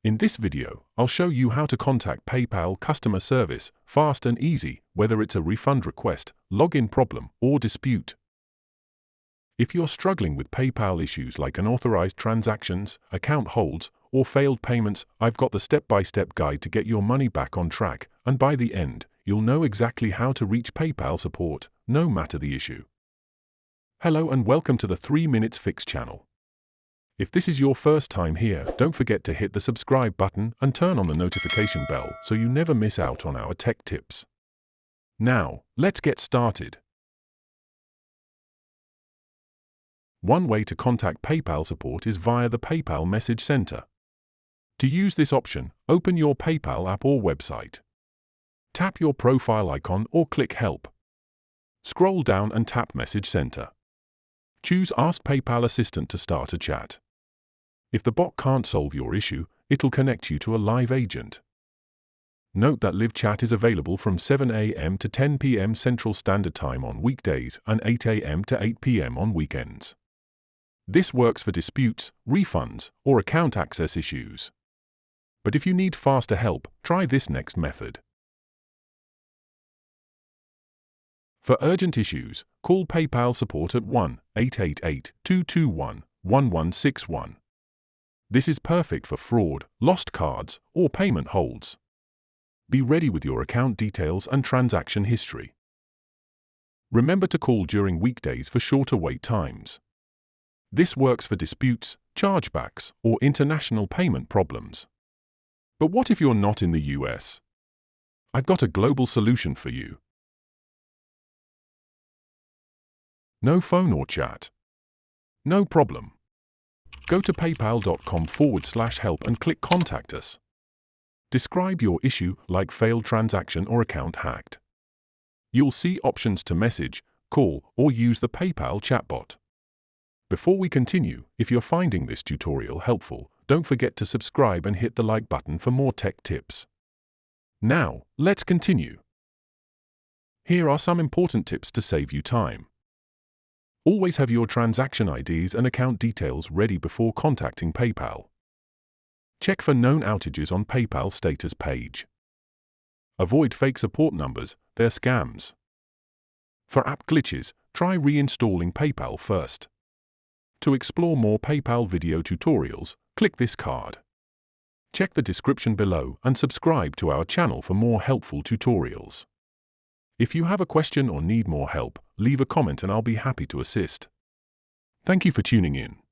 In this video, I'll show you how to contact PayPal customer service fast and easy, whether it's a refund request, login problem, or dispute. If you're struggling with PayPal issues like unauthorized transactions, account holds, or failed payments, I've got the step-by-step guide to get your money back on track, and by the end, you'll know exactly how to reach PayPal support, no matter the issue. Hello and welcome to the 3 Minutes Fix channel. If this is your first time here, don't forget to hit the subscribe button and turn on the notification bell so you never miss out on our tech tips. Now, let's get started. One way to contact PayPal support is via the PayPal Message Center. To use this option, open your PayPal app or website. Tap your profile icon or click Help. Scroll down and tap Message Center. Choose Ask PayPal Assistant to start a chat. If the bot can't solve your issue, it'll connect you to a live agent. Note that live chat is available from 7 a.m. to 10 p.m. Central Standard Time on weekdays and 8 a.m. to 8 p.m. on weekends. This works for disputes, refunds, or account access issues. But if you need faster help, try this next method. For urgent issues, call PayPal support at 1-888-221-1161. This is perfect for fraud, lost cards, or payment holds. Be ready with your account details and transaction history. Remember to call during weekdays for shorter wait times. This works for disputes, chargebacks, or international payment problems. But what if you're not in the US? I've got a global solution for you. No phone or chat? No problem. Go to paypal.com/help and click Contact Us. Describe your issue like failed transaction or account hacked. You'll see options to message, call, or use the PayPal chatbot. Before we continue, if you're finding this tutorial helpful, don't forget to subscribe and hit the like button for more tech tips. Now, let's continue. Here are some important tips to save you time. Always have your transaction IDs and account details ready before contacting PayPal. Check for known outages on PayPal status page. Avoid fake support numbers, they're scams. For app glitches, try reinstalling PayPal first. To explore more PayPal video tutorials, click this card. Check the description below and subscribe to our channel for more helpful tutorials. If you have a question or need more help, leave a comment and I'll be happy to assist. Thank you for tuning in.